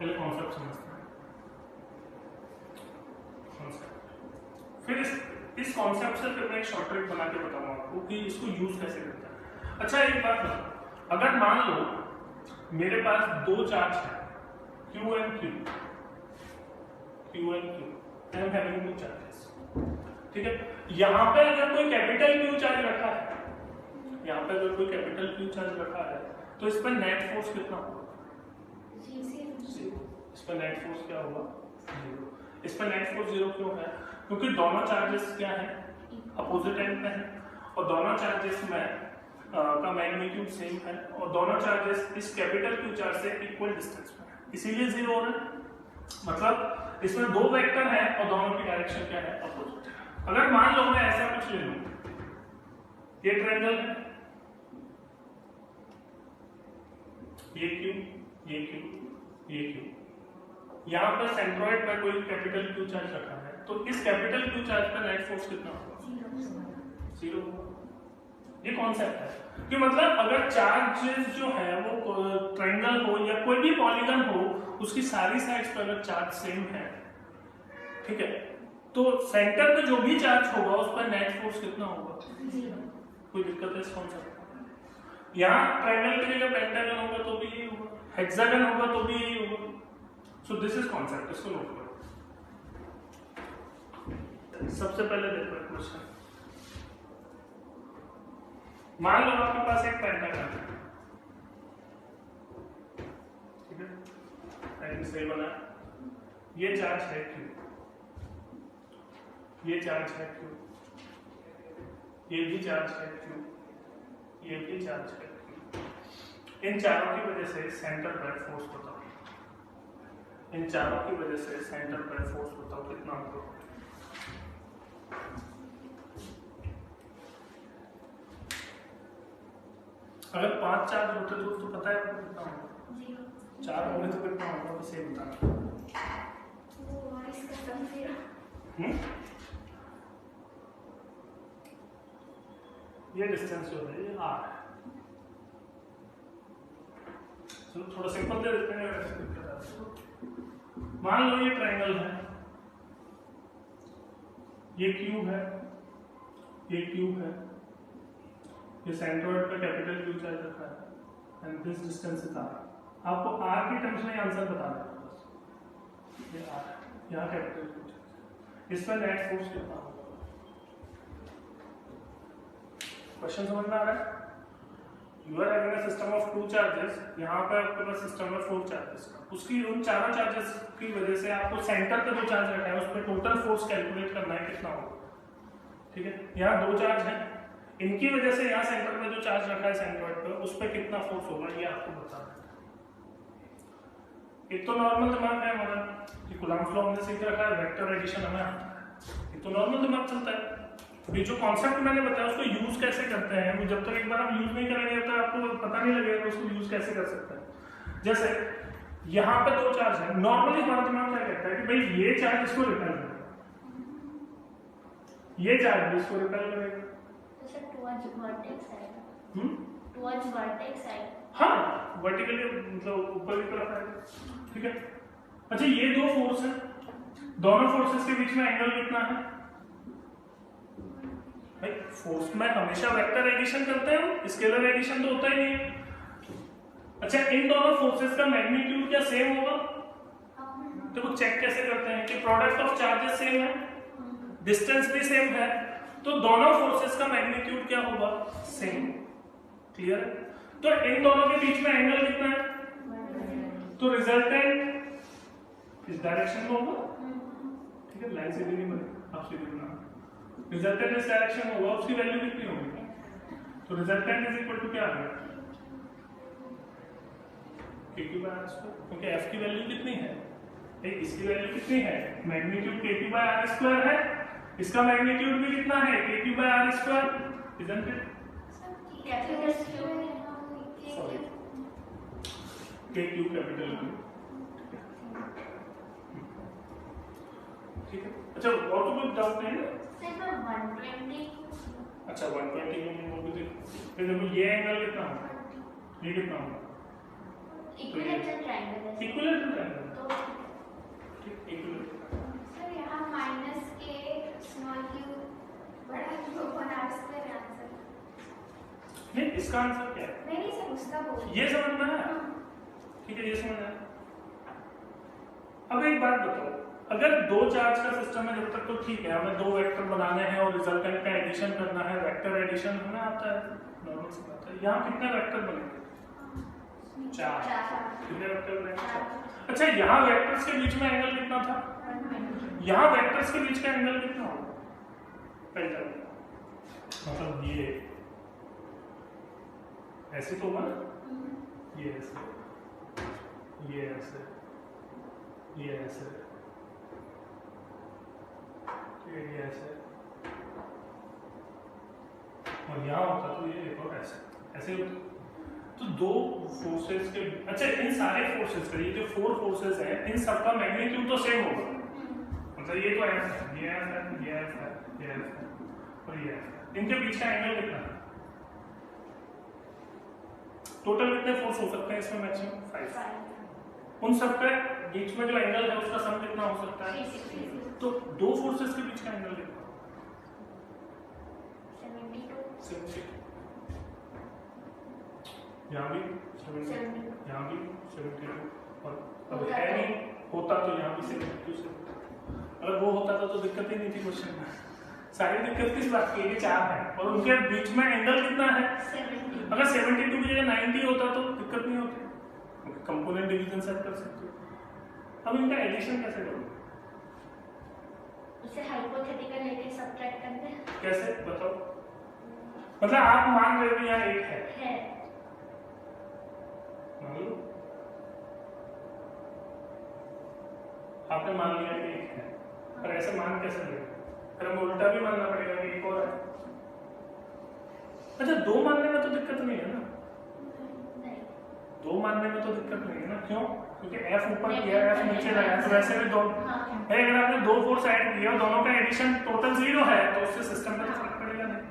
पहले कॉन्सेप्ट समझते हैं। फिर इस कॉन्सेप्ट से फिर मैं एक शॉर्ट ट्रिक बना के बताऊंगा आपको कि इसको यूज कैसे करता है। अच्छा एक बात बताओ, अगर मान लो मेरे पास दो चार्ज है Q and Q, I am having two charges, ठीक है। यहाँ पे अगर कोई कैपिटल Q चार्ज रखा है, यहाँ पे अगर कोई कैपिटल Q चार्ज रखा है तो इस पर नेट फोर्स कितना होगा? इस पर नेट फोर्स क्या होगा? 0। इस पर नेट फोर्स 0 क्यों है? क्योंकि दोनों चार्जेस क्या है? अपोजिट एंड पे है, और दोनों चार्जेस में का मैग्नीट्यूड सेम है, और दोनों चार्जेस इस कैपिटल Q चार्ज से इक्वल डिस्टेंस पे है, इसीलिए 0 हो रहा है। मतलब इसमें दो वेक्टर है और दोनों की डायरेक्शन क्या है? अपोजिट है। अगर मान लो मैं ऐसा कुछ ले लूं, ये ट्रायंगल है, ये Q, ये Q, ये Q, यहाँ पर सेंट्रॉइड पर कोई कैपिटल Q चार्ज रखा है, तो इस कैपिटल Q चार्ज पर नेट फोर्स कितना होगा? 0 होगा। ये कॉन्सेप्ट है कि मतलब अगर चार्जेस जो है वो ट्रायंगल हो या कोई भी पॉलीगन हो, उसकी सारी साइड्स पर अगर चार्ज सेम है, ठीक है, तो सेंटर पे जो भी चार्ज होगा उस पर नेट फोर्स कितना होगा? 0। कोई दिक्कत है इस कॉन्सेप्ट में? यहाँ ट्रायंगल की जगह पेंटागन होगा तो भी यही होगा, हेक्सागन होगा तो भी यही होगा। सो दिस इज कॉन्सेप्ट, इसको नोट करो। सबसे पहले देखो एक क्वेश्चन, मान लो आपके पास एक पेंटागन है, ठीक है, ऐसे सही बना, ये चार्ज है Q, ये चार्ज है Q, ये भी चार्ज है Q, ये भी चार्ज है Q। इन चारों की वजह से सेंटर पर फोर्स बताओ, इन चारों की वजह से सेंटर पर फोर्स बताओ कितना होगा? अगर 5 चार्ज होते तो पता है आपको कितना होगा? 0। 4 होंगे तो कितना होगा? बस ये बताना। ये डिस्टेंस जो है ये R है। चलो थोड़ा सिंपल दे देते हैं, ऐसे दिक्कत आती है। मान लो ये ट्रायंगल है, ये Q है, ये Q है, ये सेंट्रॉइड पे कैपिटल Q चार्ज रखा है, and this distance is R। आपको R की टर्म्स में आंसर बताना है बस। ये R है, यहाँ कैपिटल Q चार्ज, इस पर नेट फोर्स कितना होगा? क्वेश्चन समझ में आ रहा है? You are having a system of 2 charges, यहाँ पे आपके पास सिस्टम है 4 चार्जेस का, उसकी उन चारों चार्जेस की वजह से आपको सेंटर पे जो चार्ज रखा है उस पर टोटल फोर्स कैलकुलेट करना है कितना होगा, ठीक है। यहाँ 2 चार्ज है, इनकी वजह से यहाँ सेंटर में जो चार्ज रखा है सेंट्रॉइड पे उस पर कितना फोर्स होगा ये आपको बताना है। एक तो नॉर्मल दिमाग है हमारा कि कूलम्ब लॉ हमने सीख रखा है, वेक्टर एडिशन हमें आता है, एक तो नॉर्मल दिमाग चलता है। ये जो कॉन्सेप्ट मैंने बताया उसको यूज कैसे करते हैं, वो जब तक एक बार हम यूज नहीं करेंगे तो आपको पता नहीं लगेगा उसको यूज कैसे कर सकते हैं। जैसे यहाँ पे 2 चार्ज है, नॉर्मली हमारा दिमाग क्या कहता है कि भाई ये चार्ज इसको रिपेल करेगा, ये चार्ज भी इसको रिपेल करेगा, हाँ वर्टिकली मतलब ऊपर की तरफ है, ठीक है। अच्छा ये 2 फोर्स है, दोनों फोर्सेस के बीच में एंगल कितना है? भाई फोर्स में हमेशा वेक्टर एडिशन करते हैं, स्केलर एडिशन तो होता ही नहीं है। अच्छा इन दोनों फोर्सेस का मैग्नीट्यूड क्या सेम होगा? तो वो चेक कैसे करते हैं कि प्रोडक्ट ऑफ चार्जेस सेम है, डिस्टेंस भी सेम है, तो दोनों फोर्सेस का मैग्नीट्यूड क्या होगा? सेम। क्लियर है? तो इन दोनों के बीच में एंगल कितना है? तो रिजल्टेंट इस डायरेक्शन में होगा, ठीक है, लाइन सीधी नहीं बनेगी, आप सीधी बना, रिजल्टेंट इस डायरेक्शन में होगा, उसकी वैल्यू कितनी होगी? तो रिजल्टेंट इज इक्वल टू क्या आ गया? KQ/R², क्योंकि F की वैल्यू कितनी है? इसकी वैल्यू कितनी है? मैग्नीट्यूड KQ/R² है, इसका मैग्नीट्यूड भी कितना है? KQ/R², isn't it? Sorry KQ capital Q, ठीक है। अच्छा और तो कोई डाउट नहीं है? सिर्फ 120। अच्छा 120 में वो भी देखो, फिर देखो ये एंगल कितना होगा, ये कितना होगा? इक्विलेटरल ट्रायंगल है, इक्विलेटरल ट्रायंगल सर यहाँ माइनस के स्मॉल क्यू बड़ा क्यू बना स्क्वायर आंसर नहीं, इसका आंसर क्या है? नहीं सर उसका बोल ये समझना है। ठीक है, ये समझना है। अब एक बात बताओ, अगर दो चार्ज का सिस्टम है जब तक तो ठीक है, हमें दो वेक्टर बनाने हैं और रिजल्टेंट का एडिशन करना है, वेक्टर एडिशन हमें आता है, नॉर्मल सी बात है। यहाँ कितने वेक्टर बनेंगे? 4। कितने वेक्टर बनेंगे? अच्छा, यहाँ वेक्टर्स के बीच में एंगल कितना था? यहाँ वेक्टर्स के बीच का एंगल कितना होगा? मतलब ये ऐसे तो होगा ना, ये ऐसे, ये ऐसे, ये ऐसे, ये ऐसे, और यहाँ होता तो ये एक और ऐसे, ऐसे होता। तो दो फोर्सेस के, अच्छा इन सारे फोर्सेस का, ये जो 4 फोर्सेस हैं, इन सबका मैग्नीट्यूड तो सेम होगा। मतलब ये तो ऐसा, ये ऐसा, ये ऐसा, ये ऐसा और ये ऐसा। इनके बीच का एंगल कितना है? टोटल कितने फोर्स हो सकते हैं इसमें? मैक्सिमम 5। उन सबके बीच में जो एंगल है उसका सम कितना हो सकता है? तो दो फोर्सेस के बीच का एंगल कितना? 72। यहाँ भी 70, यहाँ भी 72, और अब है नहीं, होता तो यहाँ भी 72 से। अगर वो होता था तो दिक्कत ही नहीं थी क्वेश्चन में। सारी दिक्कत किस बात की है? 4 है और उनके बीच में एंगल कितना है? 70। अगर 72 की जगह 90 होता तो दिक्कत नहीं होती, कंपोनेंट डिवीजन सेट कर सकते हो। अब इनका एडिशन कैसे करोगे? इसे हाइपोथेटिकल लेके सब्ट्रैक्ट करते हैं। कैसे बताओ? मतलब आप मान रहे हो यहाँ 1 है, मान लो आपने मान लिया कि 1 है, पर ऐसे मान कैसे लेंगे? फिर हमें उल्टा भी मानना पड़ेगा कि 1 और है। अच्छा, 2 मानने में तो दिक्कत नहीं है ना? 2 मानने में तो दिक्कत नहीं है ना? क्यों? क्योंकि F ऊपर किया है, F नीचे लगाया, तो वैसे भी 2 है। अगर आपने 2 फोर्स ऐड किया, दोनों का एडिशन टोटल 0 है, तो उससे सिस्टम पे तो फर्क पड़ेगा नहीं।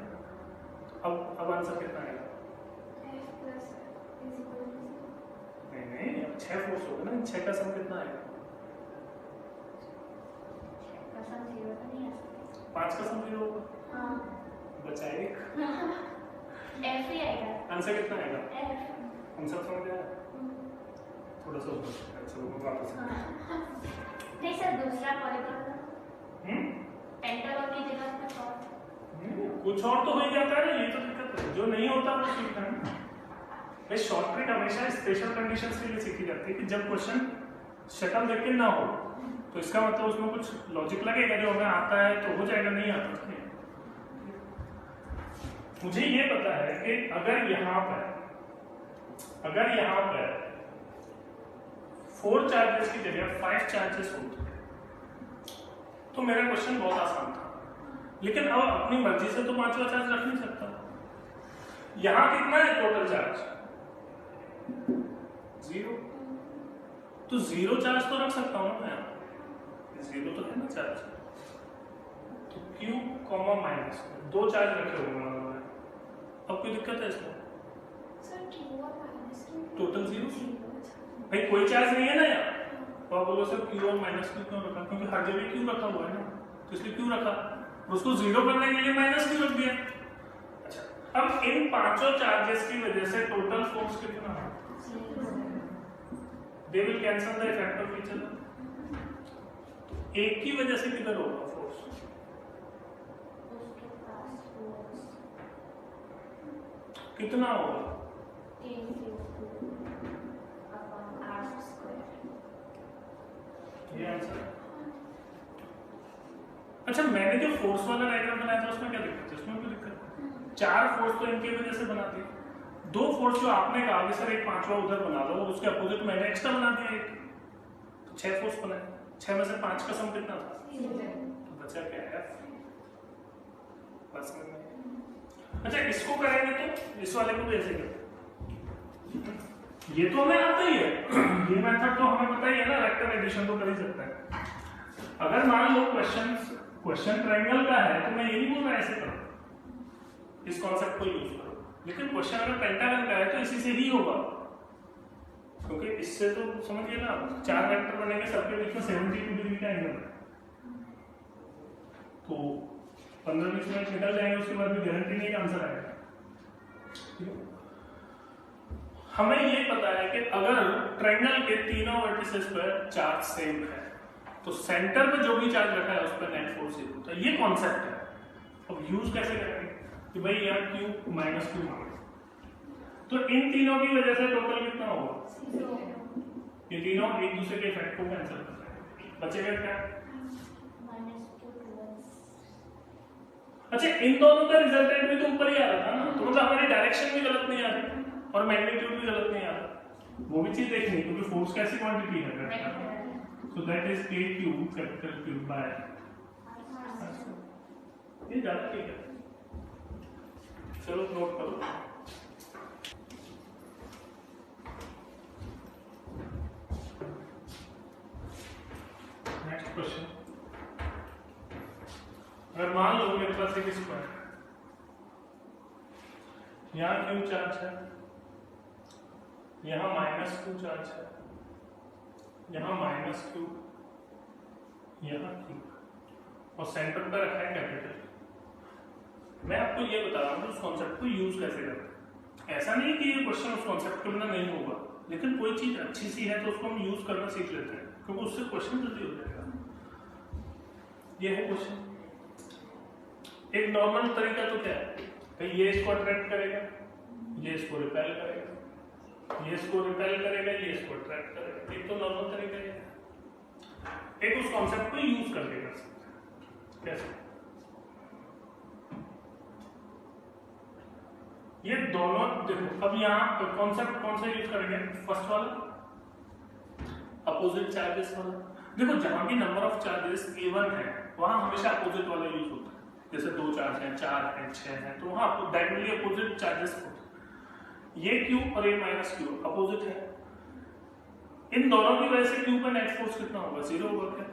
अब आंसर कितना आएगा? नहीं, अब 6 फोर्स होगा ना, 6 का सम कितना आएगा? 5 का सम 0 होगा। बचा 1। F ही आएगा। आंसर कितना आएगा? F। हम सब समझ आया? थोड़ा सा वापस। नहीं सर, दूसरा पॉलीगॉन पेंटागन की जगह कुछ और। कुछ और तो हो ही जाता है ना, ये तो दिक्कत है। जो नहीं होता वो सीखना है। भाई शॉर्ट ट्रिक हमेशा स्पेशल कंडीशंस के लिए सीखी जाती है कि जब क्वेश्चन शक्ल देख के ना हो, तो इसका मतलब उसमें कुछ लॉजिक लगेगा, जो हमें आता है तो हो जाएगा, नहीं आता तो नहीं। मुझे ये पता है कि अगर यहाँ पर 4 चार्जेस की जगह 5 चार्जेस होते तो मेरा क्वेश्चन बहुत आसान था। लेकिन अब अपनी मर्जी से तो 5वां चार्ज रख नहीं सकता। यहाँ कितना है टोटल चार्ज? 0। तो 0 चार्ज तो रख सकता हूँ मैं, 0 तो है ना चार्ज। तो Q, माइनस 2 चार्ज रखे होंगे उन्होंने। अब कोई दिक्कत है इसमें? टोटल 0। भाई कोई चार्ज नहीं है ना यार, तो आप बोलो सर Q और माइनस क्यों रखा? क्योंकि हर जगह Q रखा हुआ है ना, तो इसलिए Q रखा, उसको 0 करने के लिए माइनस Q रख दिया। अच्छा, अब इन 5 चार्जेस की वजह से टोटल फोर्स कितना है? They will cancel the effect of each other. एक की वजह से किधर होगा फोर्स? कितना होगा? ये आंसर। अच्छा, मैंने जो फोर्स वाला डायग्राम बनाया था उसमें क्या दिक्कत है? उसमें कोई दिक्कत नहीं। 4 फोर्स तो इनकी वजह से बना दिए, 2 फोर्स जो आपने कहा कि सर एक 5वां उधर बना दो, उसके अपोजिट मैंने एक्स्ट्रा बना दिया एक, तो 6 फोर्स बनाए। 6 में से 5 का सम कितना था? तो बचा क्या? F। बस में। अच्छा, इसको करेंगे तो इस वाले को भी ऐसे करें। ये तो हमें आता ही है, ये मेथड तो हमें पता ही है ना, वेक्टर एडिशन तो कर ही सकता है। अगर मान लो क्वेश्चन ट्रायंगल का है तो मैं ये नहीं बोल रहा ऐसे करो, इस कॉन्सेप्ट को यूज करो। लेकिन क्वेश्चन अगर पेंटागन का है तो इसी से ही होगा। क्योंकि इससे तो समझिए ना, 4 वेक्टर बनेंगे, सबके बीच में 72 डिग्री का एंगल है, तो 15-20 मिनट निकल जाएंगे, उसके बाद भी गारंटी नहीं आंसर आएगा। हमें ये पता है कि अगर ट्रायंगल के तीनों वर्टिसेस पर चार्ज सेम है तो सेंटर पे जो भी चार्ज रखा है उस पर नेट फोर्स 0 होता है। ये कॉन्सेप्ट है। अब यूज कैसे करेंगे कि भाई यहाँ Q माइनस Q मांगे, तो इन तीनों की वजह से टोटल कितना होगा? ये तीनों एक दूसरे के इफेक्ट को कैंसिल कर देंगे, बचेगा क्या? अच्छा, इन दोनों का रिजल्टेंट भी तो ऊपर ही आ रहा था ना, तो मतलब हमारी डायरेक्शन भी गलत नहीं आ रही और मैग्नीट्यूड भी गलत नहीं आ रहा, वो भी चीज देखनी, क्योंकि फोर्स कैसी क्वांटिटी है, so that is KQ capital Q by, ये ज्यादा ठीक है। चलो नोट करो। नेक्स्ट क्वेश्चन, अगर मान लो मेरे पास एक स्क्वायर, यहाँ Q चार्ज है, यहाँ माइनस Q चार्ज है, यहाँ माइनस Q, यहाँ Q, और सेंटर पर रखा है कैपिटल। मैं आपको ये बता रहा हूँ उस कॉन्सेप्ट को यूज कैसे करते हैं। ऐसा नहीं कि ये क्वेश्चन उस कॉन्सेप्ट के बिना नहीं होगा, लेकिन कोई चीज अच्छी सी है तो उसको हम यूज करना सीख लेते हैं, क्योंकि उससे क्वेश्चन जल्दी हो जाएगा। ये है क्वेश्चन। एक नॉर्मल तरीका तो क्या है, ये इसको अट्रैक्ट करेगा, ये इसको रिपेल करेगा, ये इसको रिपेल करेगा, ये इसको अट्रैक्ट करेगा। एक तो नॉर्मल तरीका है। एक उस कॉन्सेप्ट को यूज करके कर सकते हैं। कैसे? ये दोनों देखो, अब यहाँ कॉन्सेप्ट कौन सा यूज करेंगे? फर्स्ट वाला, अपोजिट चार्जेस वाला। देखो, जहां भी नंबर ऑफ चार्जेस A1 है वहां हमेशा अपोजिट वाला यूज होता है। जैसे 2 चार्ज हैं, 4 हैं, 6 हैं, तो वहां डायरेक्टली अपोजिट चार्जेस होते हैं। ये Q और ये माइनस Q अपोजिट है, इन दोनों की वजह से Q का नेट फोर्स कितना होगा? 0 होगा क्या?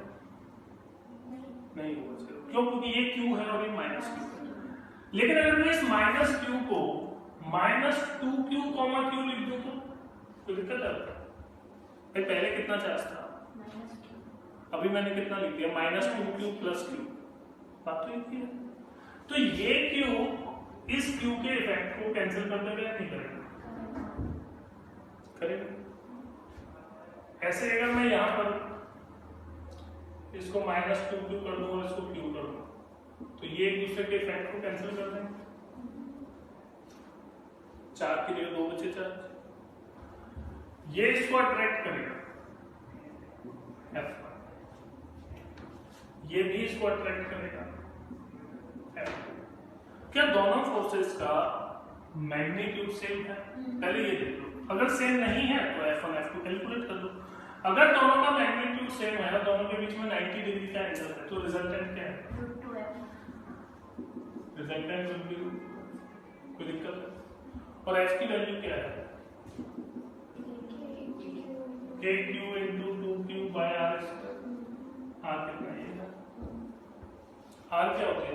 नहीं होगा 0। क्यों? क्योंकि ये Q है और ये माइनस Q है। लेकिन अगर मैं इस माइनस Q को -2Q, Q लिख दूं तो दिक्कत आता है। पहले कितना चार्ज था? अभी मैंने कितना लिख दिया? -2Q + Q। बात तो एक ही है। तो ये Q इस Q के इफेक्ट को कैंसिल कर देगा या नहीं करेगा? करेगा। ऐसे अगर मैं यहां पर इसको -2Q कर दूं और इसको Q कर दूं, तो ये एक दूसरे के इफेक्ट को कैंसिल कर देंगे। 4 की जगह 2 बचे चार्ज। ये इसको अट्रैक्ट करेगा F1, ये भी इसको अट्रैक्ट करेगा F2। क्या दोनों फोर्सेस का मैग्नीट्यूड सेम है? पहले ये देख लो। अगर सेम नहीं है तो F1 F2 कैलकुलेट कर लो। अगर दोनों का मैग्नीट्यूड सेम है, दोनों के बीच में 90 डिग्री का एंगल है, तो रिजल्टेंट क्या है? रिजल्टेंट कोई दिक्कत है? और F की वैल्यू क्या है? KQ × 2Q / R²। R कितना है? R क्या होता है?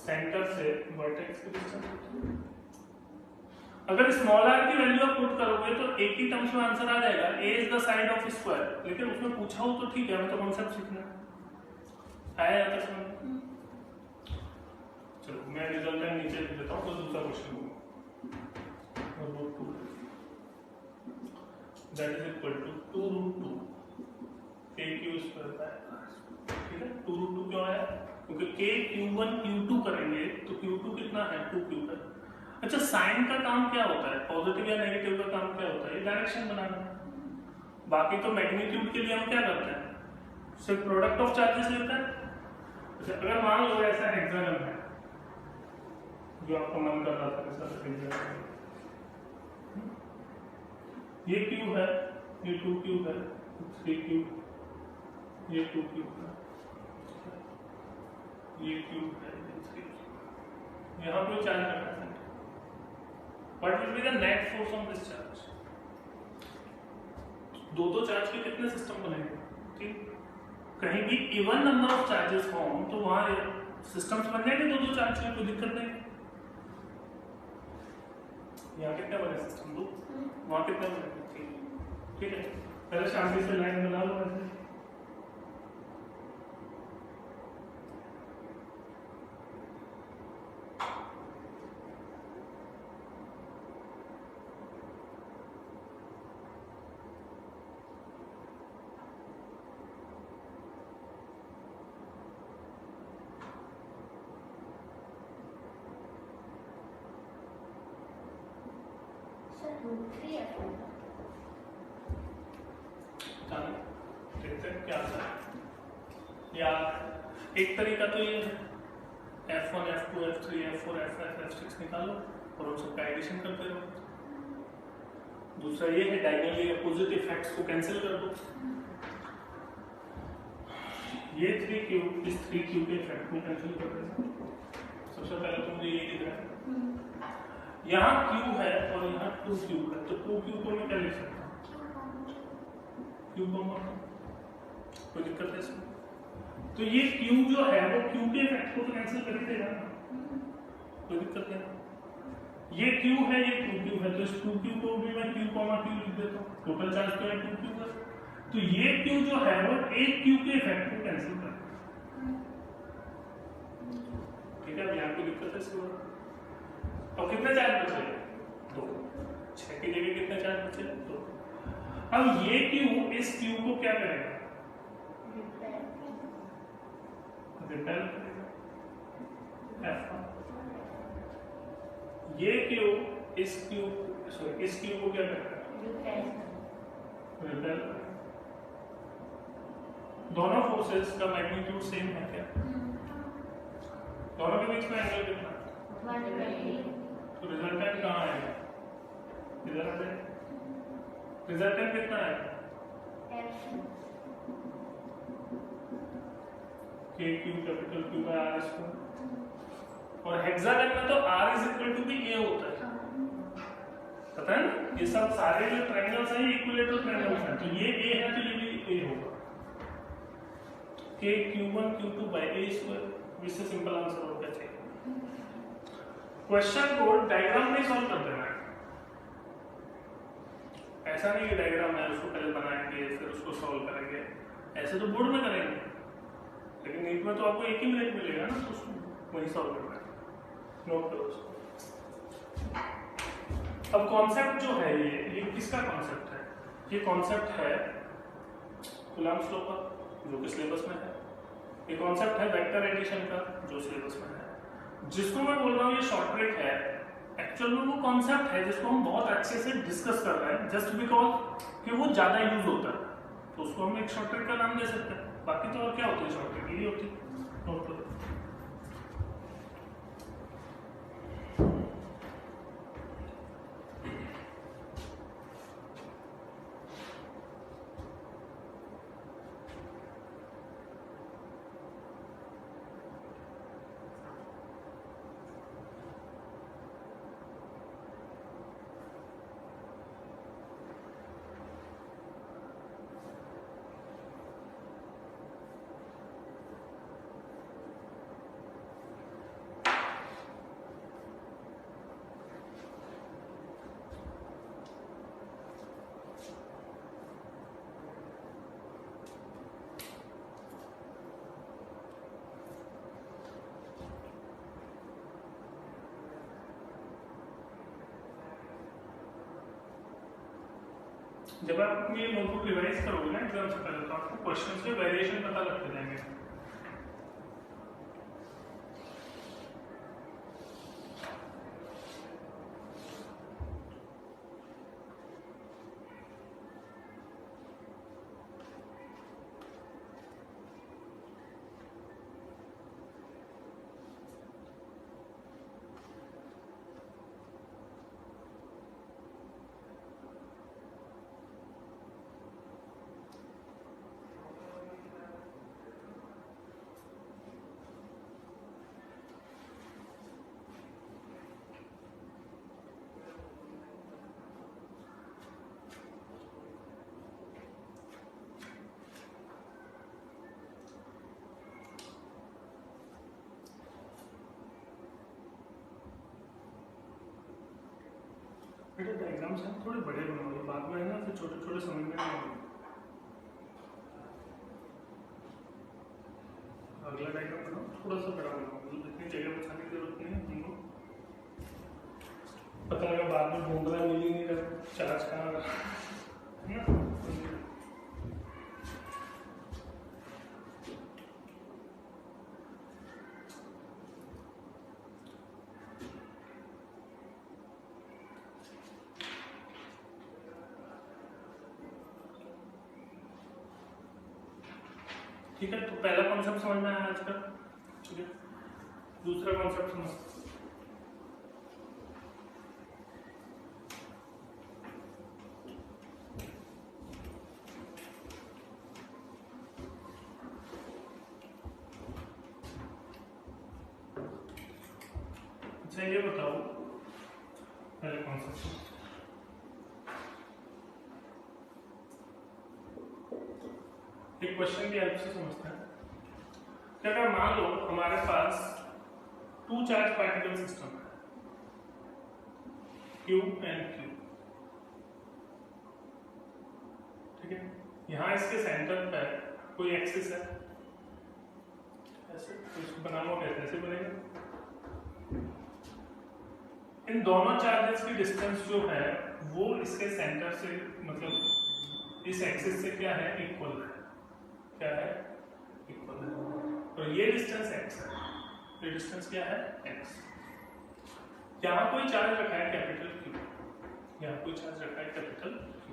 सेंटर से वर्टेक्स की डिस्टेंस। अगर स्मॉल r की वैल्यू आप पुट करोगे तो एक ही टर्म्स में आंसर आ जाएगा, a is the side of square. लेकिन उसमें पूछा हो तो ठीक है, हमें तो कॉन्सेप्ट सीखना है। आया जाता समझ? चलो मैं रिजल्टेंट नीचे लिख देता हूं, तो दूसरा क्वेश्चन होगा √2 that is equal to 2√2 KQ²। ठीक है, 2√2 क्यों आया? क्योंकि K Q1 Q2 करेंगे तो Q2 कितना है? 2Q है। अच्छा, साइन का काम क्या होता है? पॉजिटिव या नेगेटिव का काम क्या होता है? ये डायरेक्शन बनाना। बाकी तो मैग्नीट्यूड के लिए हम क्या करते हैं? सिर्फ प्रोडक्ट ऑफ चार्जेस लेते हैं। अच्छा, अगर मान लो ऐसा हेक्सागन है जो आपको मन कर रहा था, ये Q है, ये 2Q है, 3Q, ये 2Q है, ये Q है, ये 3Q। यहाँ कोई चार्ज रखा है। What will be the net force on this charge? दो चार्ज के कितने सिस्टम बनेंगे? ठीक, कहीं भी इवन नंबर ऑफ चार्जेस हो तो वहां सिस्टम्स बन जाएंगे दो चार्ज के, कोई दिक्कत नहीं। यहाँ कितने बने सिस्टम? 2। वहां कितने बने? 3। ठीक है, पहले शांति से लाइन बना लो ऐसे। देखते हैं क्या आता है। या एक तरीका तो ये है F1, F2, F3, F4, F5, F6 निकालो और उन सबका एडिशन करते रहो। दूसरा ये है डायगोनली अपोजिट इफेक्ट्स को कैंसिल कर दो। ये 3Q इस 3Q के इफेक्ट को कैंसिल कर देना। सबसे पहले तो मुझे ये दिख रहा है, यहाँ Q है और यहाँ 2Q है, तो 2Q को मैं क्या लिख सकता हूँ? Q कोई दिक्कत है इसमें? तो ये Q जो है वो Q के इफेक्ट को तो कैंसिल कर ही देगा, कोई दिक्कत नहीं। ये Q है, ये 2Q है, तो इस 2Q को भी मैं Q लिख देता हूँ। टोटल चार्ज तो है 2Q का, तो ये Q जो है वो एक Q के इफेक्ट को कैंसिल कर देगा। ठीक है, अब यहाँ कोई दिक्कत है इसमें? और कितने चार्ज बचे? 2। 6 की जगह कितने चार्ज बचे? 2। अब ये Q इस Q को क्या करेगा? रिपेल करेगा। F1। ये Q इस Q को क्या करेगा? रिपेल करेगा। दोनों फोर्सेस का मैग्नीट्यूड सेम है क्या? दोनों के बीच में एंगल कितना? तो रिजल्टेंट कहाँ आएगा? इधर आ जाए। रिजल्टेंट कितना आएगा? K Q capital Q by R square. और हेक्सागन में तो R इज इक्वल टू भी A होता है, पता है ना? ये सब सारे जो ट्रायंगल्स हैं ये इक्विलेटरल ट्रायंगल्स हैं, तो ये A है तो ये भी A होगा। K Q1 Q2 by A square. इससे सिंपल आंसर होगा चाहिए। क्वेश्चन को डायग्राम में सॉल्व कर देना है, ऐसा नहीं कि डायग्राम है उसको पहले बनाएंगे फिर उसको सॉल्व करेंगे, ऐसे तो बोर्ड में करेंगे, लेकिन नीट में तो आपको एक ही मिनट मिलेगा ना, तो उसको वही सॉल्व करना है। नोट करो उसको। अब कॉन्सेप्ट जो है ये किसका कॉन्सेप्ट है? ये कॉन्सेप्ट है कूलम्ब्स लॉ का, जो कि सिलेबस में है। ये कॉन्सेप्ट है वेक्टर एडिशन का, जो सिलेबस में है। जिसको मैं बोल रहा हूँ ये शॉर्ट ट्रिक है, एक्चुअल में वो कॉन्सेप्ट है जिसको हम बहुत अच्छे से डिस्कस कर रहे हैं, जस्ट बिकॉज कि वो ज्यादा यूज होता है, तो उसको हम एक शॉर्ट ट्रिक का नाम दे सकते हैं। बाकी तो और क्या होती है शॉर्ट ट्रिक? यही होती है। नोट करो। जब आप अपनी ये नोटबुक रिवाइज करोगे ना एग्जाम से पहले, तो आपको क्वेश्चंस के वेरिएशन पता लगते जाएंगे। बेटा डायग्राम्स हैं थोड़े बड़े बनाओ। बाद में है ना, फिर छोटे छोटे समझ में नहीं आएंगे। अगला डायग्राम बनाओ, थोड़ा सा बड़ा बनाओ, मतलब इतनी जगह बचाने की जरूरत नहीं है हमको। पता लगा बाद में ढूंढ रहा मिल ही नहीं रहा, चार्ज कहाँ रहा है ना। ठीक है, तो पहला कॉन्सेप्ट समझ में आया आज का। ठीक है, दूसरा कॉन्सेप्ट समझ। अच्छा ये बताओ पहले कॉन्सेप्ट, एक क्वेश्चन की हेल्प से समझते हैं। क्या अगर मान लो हमारे पास 2 चार्ज पार्टिकल सिस्टम है, Q एंड Q। ठीक है, यहाँ इसके सेंटर पर कोई एक्सिस है, ऐसे तो इसको बनाना कैसे, ऐसे बनेगा। इन दोनों चार्जेस की डिस्टेंस जो है वो इसके सेंटर से, मतलब इस एक्सिस से क्या है, इक्वल है। क्या है, इक्वल है। तो ये डिस्टेंस x है, ये डिस्टेंस क्या है, x। यहाँ कोई चार्ज रखा है कैपिटल Q, यहाँ कोई चार्ज रखा है कैपिटल Q।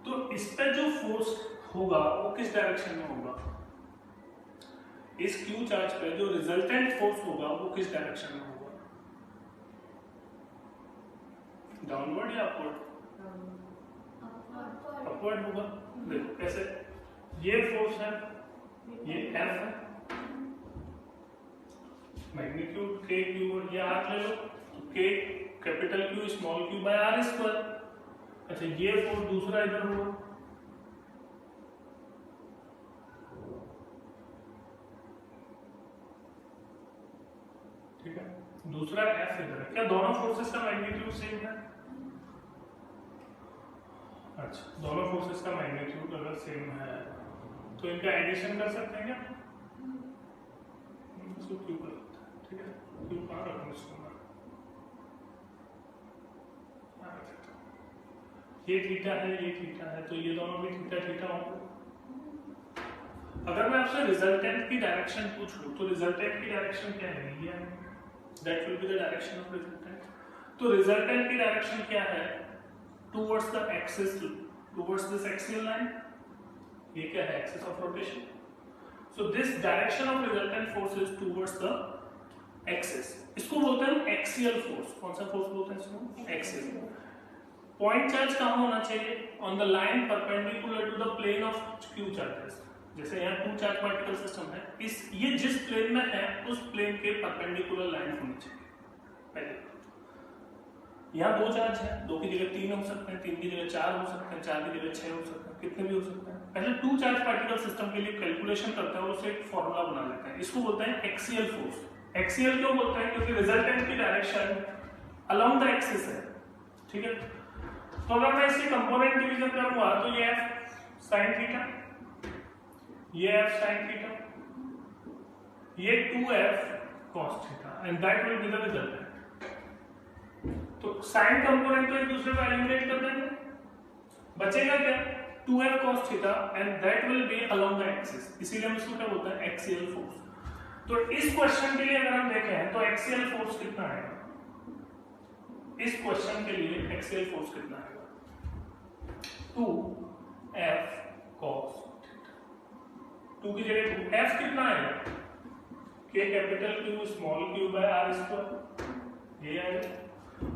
तो इस पे जो फोर्स होगा वो किस डायरेक्शन में होगा, इस Q चार्ज पे जो रिजल्टेंट फोर्स होगा वो किस डायरेक्शन में होगा, डाउनवर्ड या अपवर्ड, अपवर्ड होगा। देखो कैसे, ये फोर्स है, ये F है, मैग्नीट्यूड K Q, और ये R ले लो, K capital Q small q by R square. अच्छा ये फोर्स दूसरा इधर होगा, ठीक है, दूसरा F इधर है। क्या दोनों फोर्सेस का मैग्नीट्यूड सेम है? अच्छा, दोनों फोर्सेस का मैग्नीट्यूड अगर सेम है तो इनका एडिशन कर सकते हैं क्या? इसको क्यों कर सकते हैं, ठीक है, क्यों कहाँ रखूँ इसको मैं, ये थीटा है, ये थीटा है, तो ये दोनों भी थीटा थीटा होंगे। अगर मैं आपसे रिजल्टेंट की डायरेक्शन पूछूं तो रिजल्टेंट की डायरेक्शन क्या है, ये है, that will be the direction of resultant. तो रिजल्टेंट की डायरेक्शन क्या है, towards the axis, towards this axial line. ये क्या है, axis of rotation. So this direction of resultant force is towards the axis. इसको बोलते हैं एक्सियल फोर्स। कौन सा फोर्स बोलते हैं इसको, एक्सियल। पॉइंट चार्ज कहाँ होना चाहिए, on the line perpendicular to the plane of Q charges. जैसे यहाँ 2 चार्ज पार्टिकल सिस्टम है, इस ये जिस प्लेन में है उस प्लेन के परपेंडिकुलर लाइन होनी चाहिए। पहले यहाँ 2 चार्ज है, 2 की जगह 3 हो सकते हैं, 3 की जगह 4 हो सकते हैं, 4 की जगह 6 हो सकते हैं, कितने भी हो सकते हैं। पहले 2 चार्ज पार्टिकल सिस्टम के लिए कैलकुलेशन करते हैं और उसे एक फॉर्मूला बना लेते हैं। इसको बोलते हैं एक्सियल फोर्स। एक्सियल क्यों बोलते हैं, क्योंकि रिजल्टेंट की डायरेक्शन अलोंग द एक्सिस है, ठीक है। तो अगर मैं इसकी कंपोनेंट डिवीजन करूंगा तो ये f sin थीटा, ये f sin थीटा, ये 2f cos theta, and that will be the resultant. तो साइन कंपोनेंट तो एक दूसरे को एलिमिनेट कर देंगे, बचेगा क्या, 2f cos theta, and that will B along the axis. इसीलिए हम इसको क्या बोलते हैं, एक्सियल फोर्स। तो इस क्वेश्चन के लिए अगर हम देखें तो एक्सियल फोर्स कितना आएगा, इस क्वेश्चन के लिए एक्सियल फोर्स कितना आएगा, 2f cos थीटा। 2 की जगह 2, f कितना आएगा, k capital Q small q by r square, ये आएगा।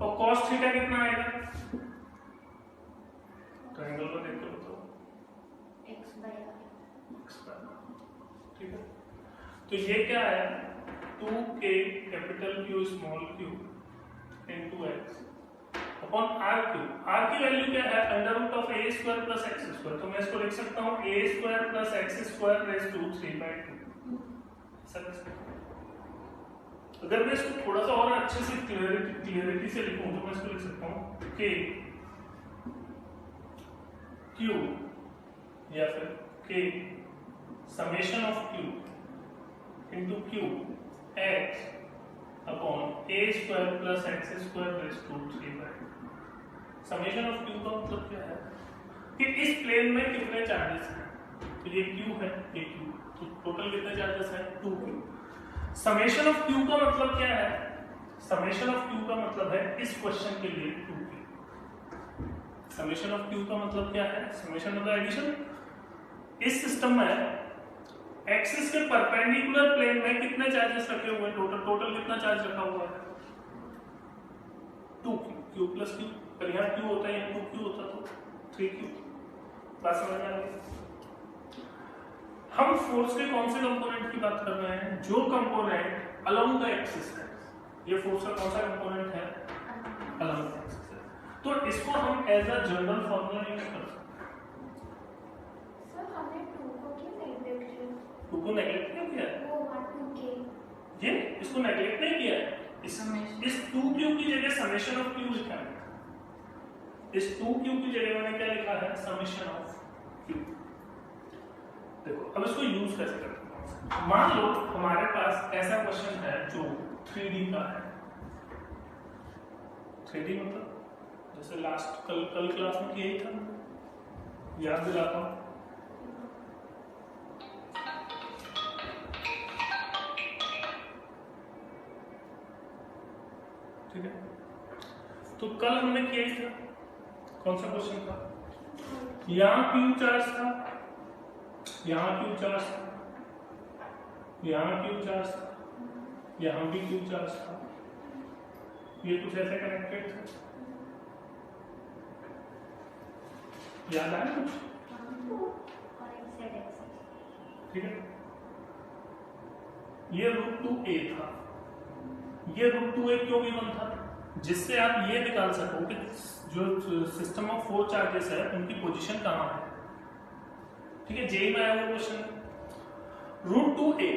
और cos थीटा कितना आएगा, ट्रायंगल को देख के बताओ, x बाय r, ठीक है। तो ये क्या है, 2k capital Q small q into x upon rq। r की वैल्यू क्या है, under root of a square plus x square. तो मैं इसको लिख सकता हूँ a square plus x square raise to 3/2। अगर मैं इसको थोड़ा सा और अच्छे से क्लियरिटी से लिखूं तो मैं इसको लिख सकता हूँ k Q या फिर K summation of Q into Q x upon a square plus x square raise to 3/2। Summation of Q का मतलब क्या है कि इस प्लेन में कितने चार्जेस हैं, तो ये Q है, ये Q, तो टोटल कितने चार्जेस हैं 2Q। समेशन ऑफ Q का मतलब क्या है, समेशन ऑफ Q का मतलब है इस क्वेश्चन के लिए 2Q। समेशन ऑफ Q का मतलब क्या है, समेशन मतलब एडिशन। इस सिस्टम में एक्सिस के परपेंडिकुलर प्लेन में कितने चार्जेस रखे हुए हैं, टोटल कितना चार्ज रखा हुआ है 2Q, Q प्लस Q, पर यहाँ Q होता है, 2Q होता तो 3Q। बात समझ आ रही? हम फोर्स के कौन से कंपोनेंट की बात कर रहे हैं, जो कंपोनेंट अलोंग द एक्सिस है। ये फोर्स का कौन सा कंपोनेंट है, अलोंग द एक्सिस है। तो इसको हम as a general formula use कर सकते हैं। सर हमने 2 को क्यों नेगलेक्ट किया? 2 को नेगलेक्ट नहीं किया है, वो 2K ये इसको नेगलेक्ट नहीं किया है। इस 2Q की जगह समेशन ऑफ Q लिखा है। इस 2Q की जगह मैंने क्या लिखा है, समेशन ऑफ Q। देखो अब इसको यूज कैसे करते हैं। मान लो हमारे पास ऐसा क्वेश्चन है जो 3D का है। 3D मतलब जैसे लास्ट कल क्लास में किया ही था, याद दिलाता हूं। ठीक है, तो कल हमने किया ही था, कौन सा क्वेश्चन था, यहां Q चार्ज था, यहां Q चार्ज था, यहां Q चार्ज था, यहां भी Q चार्ज था, ये कुछ ऐसे कनेक्टेड था, याद आया कुछ? ठीक है, ये √2a था, ये √2a क्यों गिवन था, जिससे आप ये निकाल सको कि जो सिस्टम ऑफ 4 चार्जेस है उनकी पोजीशन कहां है। ठीक है, जेई में आया वो क्वेश्चन √2a,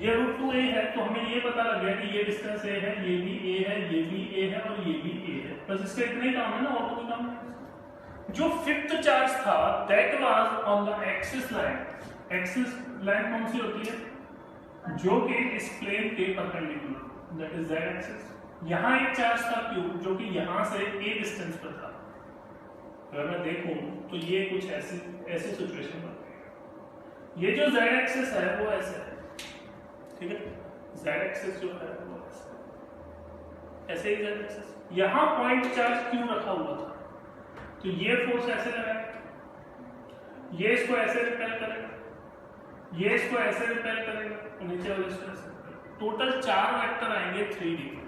ये √2a है, तो हमें ये पता लग गया कि ये डिस्टेंस a है, ये भी a है, ये भी a है और ये भी a है। बस इसका इतना ही काम है ना, और कोई काम नहीं। जो फिफ्थ चार्ज था that was on the axis line. Axis line कौन सी होती है, जो कि इस प्लेन के perpendicular, that is z axis. यहां एक चार्ज था Q जो कि यहां से a डिस्टेंस पर था। अगर मैं देखूं तो ये कुछ ऐसी सिचुएशन बनती है। ये जो z एक्सिस है वो ऐसे है, ठीक है, z एक्सिस जो है वो ऐसे ही z एक्सिस। यहां पॉइंट चार्ज Q रखा हुआ था, तो ये फोर्स ऐसे लगाएगा, ये इसको ऐसे रिपेल करेगा, ये इसको ऐसे रिपेल करेगा, और नीचे वाले इसको ऐसे। टोटल 4 वेक्टर आएंगे 3D में,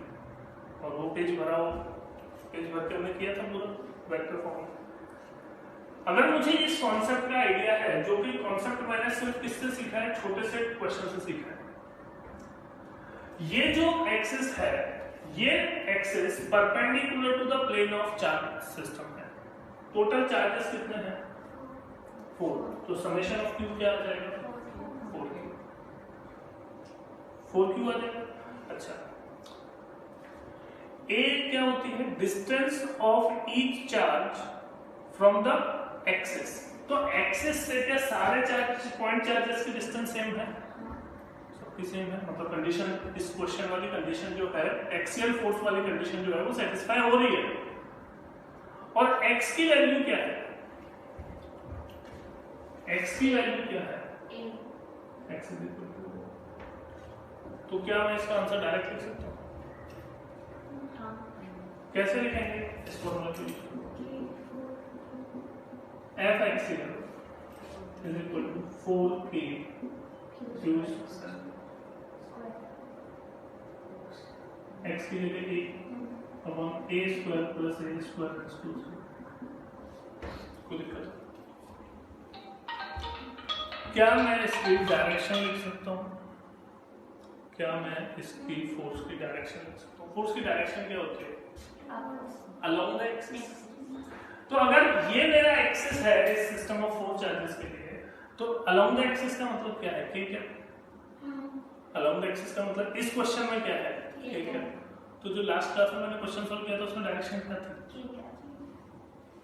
और वो पेज भरा हो, पेज भर के हमने किया था पूरा वेक्टर फॉर्म। अगर मुझे इस कॉन्सेप्ट का आइडिया है, जो कि कॉन्सेप्ट मैंने सिर्फ किससे सीखा है, छोटे से क्वेश्चन से सीखा है। ये जो एक्सिस है, ये axis perpendicular to the plane of charge system है। टोटल चार्जेस कितने हैं 4, तो समेशन ऑफ Q क्या आ जाएगा 4Q आ जाएगा। अच्छा, A क्या होती है, distance of each charge from the axis. तो एक्सिस से क्या सारे चार्ज पॉइंट चार्जेस की डिस्टेंस सेम है, सबकी सेम है। मतलब कंडीशन, इस क्वेश्चन वाली कंडीशन जो है, एक्सियल फोर्स वाली कंडीशन जो है वो सेटिस्फाई हो रही है। और x की वैल्यू क्या है, x की वैल्यू क्या है, x इज इक्वल टू, तो क्या मैं इसका आंसर डायरेक्ट लिख सकता हूँ? कैसे लिखेंगे इस फॉर्मूला को? f(x) is equal to 4k q x की जगह upon a square plus a square is two. कोई दिक्कत? क्या मैं इसकी डायरेक्शन लिख सकता हूँ? क्या मैं इसकी फोर्स की डायरेक्शन लिख सकता हूँ? फोर्स की डायरेक्शन क्या होती है, अलोंग द एक्सिस। तो अगर ये मेरा एक्सिस है इस सिस्टम ऑफ 4 चार्जेस के लिए, तो अलोंग द एक्सिस का मतलब क्या है, ठीक है। अलोंग द एक्सिस का मतलब इस क्वेश्चन में क्या है, ठीक है। तो जो लास्ट क्लास में मैंने क्वेश्चन सॉल्व किया था उसमें डायरेक्शन क्या थी,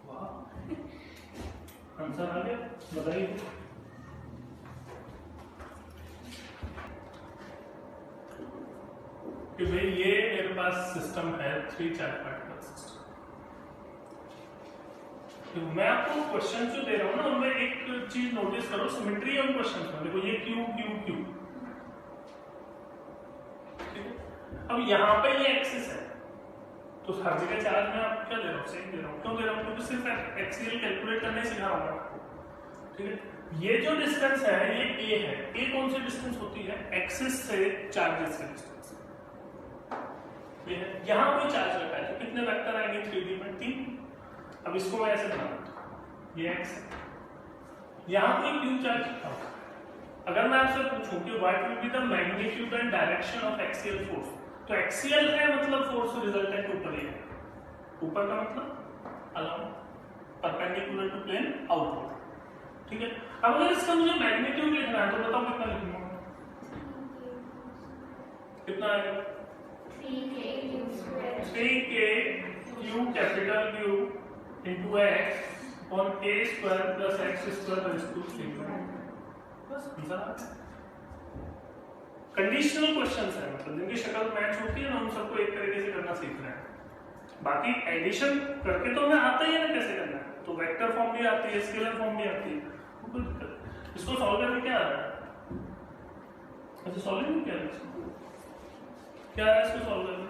वाह आंसर आ गया, बताइए। कि भाई ये मेरे पास सिस्टम है 3 चार्ज पार्टिकल सिस्टम। तो मैं आपको क्वेश्चन जो दे रहा हूँ ना उनमें एक चीज नोटिस करो, सिमेट्री ऑन क्वेश्चन में। देखो ये क्यू क्यू क्यू, ठीक है। अब यहाँ पे ये एक्सिस है, तो हर जगह चार्ज में आप क्या दे रहा हूँ, सेम दे रहा हूँ। क्यों दे रहा हूँ? क्योंकि सिर्फ एक्सियल कैलकुलेट करने सिखा रहा हूँ, ठीक है। ये जो डिस्टेंस है ये ए है। ए कौन सी डिस्टेंस होती है? एक्सिस से चार्जेस की डिस्टेंस। ये है, यहाँ कोई चार्ज रखा है तो कितने वेक्टर आएंगे 3D में? 3। अब इसको मैं ऐसे बना देता हूँ, ये एक्स है, यहाँ कोई क्यू चार्ज रखा होगा। अगर मैं आपसे पूछूं कि what will be the magnitude and direction of axial force, तो एक्सियल है मतलब फोर्स रिजल्टेंट ऊपर ही है। ऊपर का मतलब along perpendicular to plane outward, ठीक है। अब अगर इसका मुझे मैग्नीट्यूड लिखना है तो बताओ कितना लिखूंगा? कितना आएगा? 3k Q capital Q into x on a square plus x square raise to 3। बस आंसर आ गया। कंडीशनल क्वेश्चंस है, मतलब जिनकी शक्ल मैच होती है ना उन सबको एक तरीके से करना सीख रहे हैं। बाकी एडिशन करके तो हमें आता ही है ना कैसे करना है, तो वेक्टर फॉर्म भी आती है, स्केलर फॉर्म भी आती है, कोई दिक्कत नहीं। इसको सॉल्व करके क्या आ रहा है? अच्छा सॉल्व नहीं किया इसको, क्या है इसको सॉल्व करना?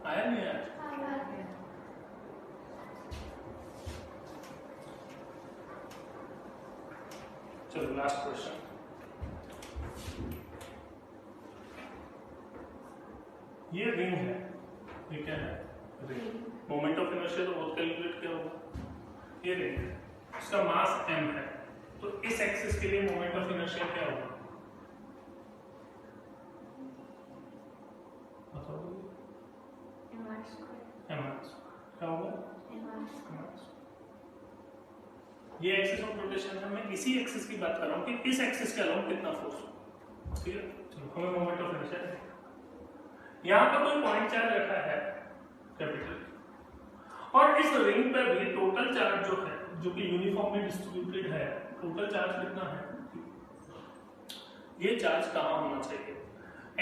आया नहीं आया? चलो लास्ट क्वेश्चन। ये रिंग है, ये क्या है? रिंग। मोमेंट ऑफ इनर्शिया तो बहुत कैलकुलेट किया होगा। ये रिंग है, इसका मास m है, तो इस एक्सिस के लिए मोमेंट ऑफ इनर्शिया क्या होगा? बताओ। क्या होगा? ये एक्सिस ऑफ रोटेशन है, मैं इसी एक्सिस की बात कर रहा हूँ कि इस एक्सिस के अलावा कितना फोर्स हो, ठीक है। चलो हमें मोमेंट ऑफ इनर्शिया, यहाँ पर कोई पॉइंट चार्ज रखा है कैपिटल, और इस रिंग पर भी टोटल चार्ज जो है, जो कि यूनिफॉर्मली डिस्ट्रीब्यूटेड है, टोटल चार्ज कितना है? ये चार्ज कहाँ होना चाहिए?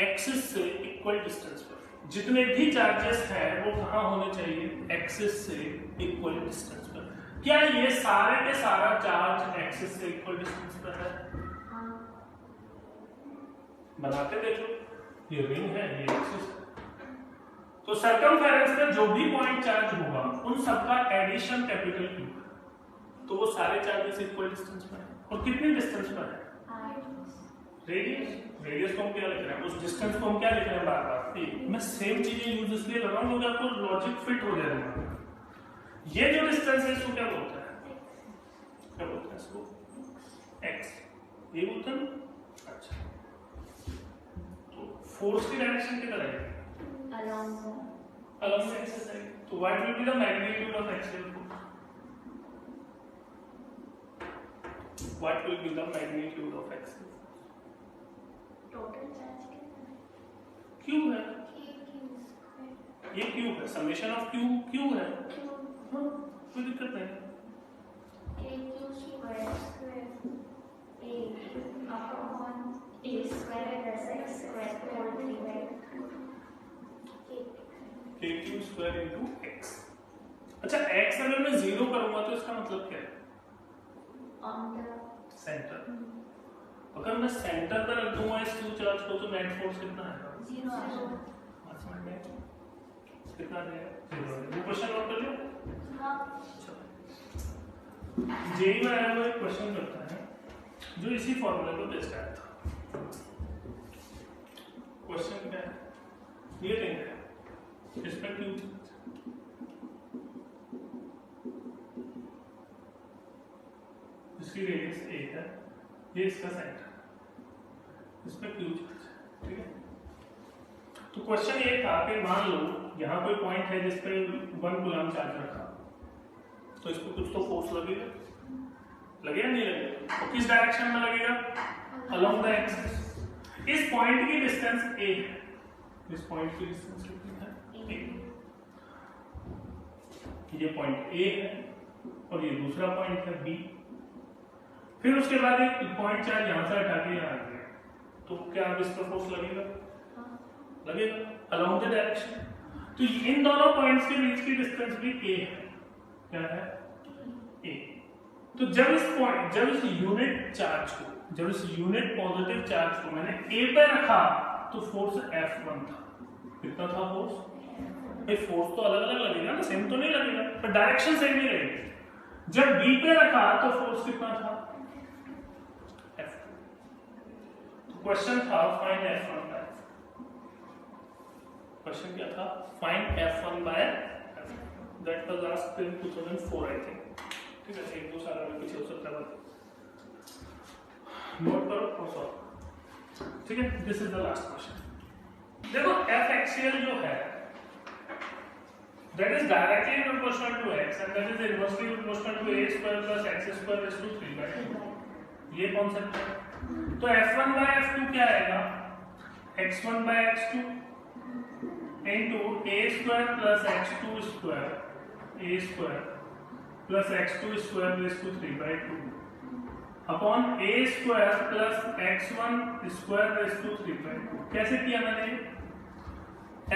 एक्सिस से इक्वल डिस्टेंस पर। जितने भी चार्जेस हैं वो कहाँ होने चाहिए? एक्सिस से इक्वल डिस्टेंस पर। क्या ये सारे के सारा चार्ज एक्सिस से इक्वल डिस्टेंस पर है? बनाते देखो, ये रिंग है, ये एक्सिस है, तो सर्कमफेरेंस में जो भी पॉइंट चार्ज होगा उन सबका एडिशन कैपिटल क्यू, तो वो सारे चार्जेस इक्वल डिस्टेंस पर है। और कितनी डिस्टेंस पर है? रेडियस। रेडियस को हम क्या लिख रहे हैं? उस डिस्टेंस को हम क्या लिख रहे हैं? बार बार मैं सेम चीजें यूज इसलिए कर रहा हूँ क्योंकि आपको लॉजिक फिट हो जाएगा। ये जो डिस्टेंस है इसको क्या बोलते हैं? क्या बोलते हैं इसको? x। ये बोलते हैं। अच्छा, तो फोर्स की डायरेक्शन किधर है? अलोंग एक्सिस है। तो what will be the magnitude of axial force? What will be the magnitude of axial? Total charge कितना? क्यू है, ये क्यू है, समेशन ऑफ क्यू क्यू है, कोई दिक्कत नहीं। KQ square into x. अच्छा x अगर मैं 0 करूंगा तो इसका मतलब क्या है? सेंटर। अगर मैं सेंटर पर रख दूंगा इस क्यू चार्ज को तो नेट फोर्स कितना है? 0। कितना है? 0। वो क्वेश्चन नोट कर लिया? हाँ। जेई में आया हुआ एक क्वेश्चन करता है जो इसी फॉर्मूले को बेस्ड आया था। क्वेश्चन क्या है? ये रिंग है, इसमें क्यू, इसकी रेडियस a है, ये इसका सेंटर, इसमें क्यू चार्ज, ठीक है। तो क्वेश्चन ये था कि मान लो यहाँ कोई पॉइंट है जिस पे 1 कूलम चार्ज रखा, तो इस पे कुछ तो फोर्स लगेगा, लगेगा नहीं लगेगा? तो किस डायरेक्शन में लगेगा? Along the axis. इस पॉइंट की डिस्टेंस a है, इस पॉइंट की डिस्टेंस कितनी है? a। ये पॉइंट a है और ये दूसरा पॉइंट है b। फिर उसके बाद एक पॉइंट चार्ज यहाँ से हटा के यहाँ आ गया, तो क्या अब इस पर फोर्स लगेगा? लगेगा अलोंग द डायरेक्शन। तो इन दोनों पॉइंट्स के बीच की डिस्टेंस भी a है। क्या है? a। तो जब इस यूनिट चार्ज को, जब इस यूनिट पॉजिटिव चार्ज को मैंने a पे रखा तो फोर्स F1 था। कितना था फोर्स? भाई फोर्स तो अलग अलग लगेगा ना, सेम तो नहीं लगेगा, पर डायरेक्शन सेम ही रहेगी। जब b पे रखा तो फोर्स कितना था? F2। तो क्वेश्चन था फाइंड F1 बाय, क्वेश्चन क्या था? Find F1 by F2। That was asked in 2004 I think. ठीक है, एक दो साल में पीछे हो सकता है, नोट करो और सॉल्व। ठीक है, this is the last question. देखो F एक्सियल जो है that is directly proportional to x and that is inversely proportional to a square plus x square raised to 3 by 2। ये कॉन्सेप्ट है। तो F1 by F2 क्या आएगा? x1 by x2 into a square plus x2 square, a square plus x2 square raised to 3 by 2 upon a square plus x1 square raised to 3 by 2। कैसे किया मैंने?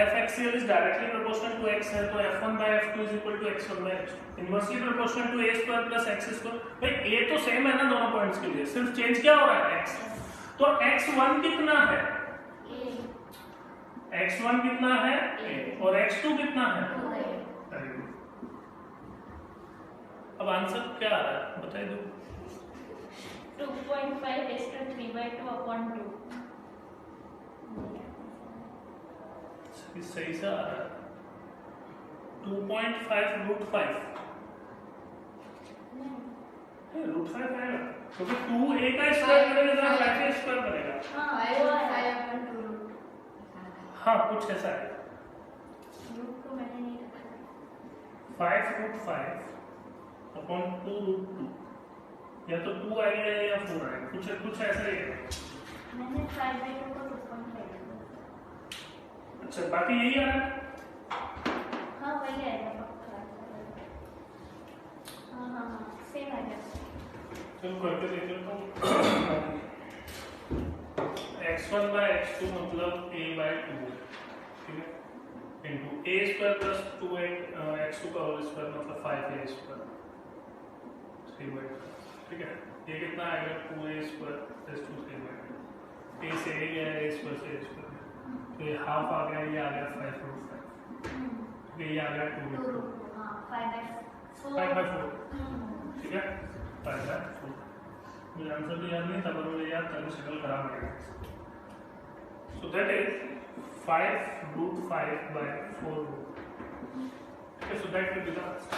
f axial is directly proportional to x है, तो f1 by f2 is equal to x1 by x2। inversely proportional to a square plus x square। भाई a तो same है ना दोनों पॉइंट्स के लिए, सिर्फ चेंज क्या हो रहा है? x। तो x1 कितना है? x1 कितना है? a। और x2 कितना है? अब आंसर क्या आ रहा है बताइए दो। 2.5 raised to 3 by 2 upon 2। सही से आ रहा है। 2.5 रूट 5 रूट 5 आएगा, क्योंकि 2 a का स्क्वायर करेगा तो 5 का स्क्वायर बनेगा। हाँ कुछ ऐसा है। रूट 2 मैंने नहीं रखा। 5 रूट 5 अपॉन 2 रूट 2, या तो 2 आएगा या 4 आएगा, कुछ ऐसा ही है। मैंने 5 by 2 को 2.5। अच्छा बाकी यही आ रहा है। हाँ वही आएगा पक्का। हाँ सेम आएगा। चलो करके देख लेता हूँ। x1 by x2 मतलब a by 2, ठीक है, into a square plus 2x2 का होल स्क्वायर मतलब 5a स्क्वायर 3 by 2। ठीक है, ये कितना आएगा? 2a square plus 3 by 2। a से a गया, a स्क्वायर से a स्क्वायर, तो ये हाफ आ गया, ये आ गया 5 रूट 5, ये आ गया 2 रूट 2, 5 by 4। ठीक है, 5 by 4। मुझे आंसर तो याद नहीं था, पर मुझे याद था कि शक्ल खराब हो गई। So that is 5 root 5 by 4 root. ठीक है, so that will be the answer.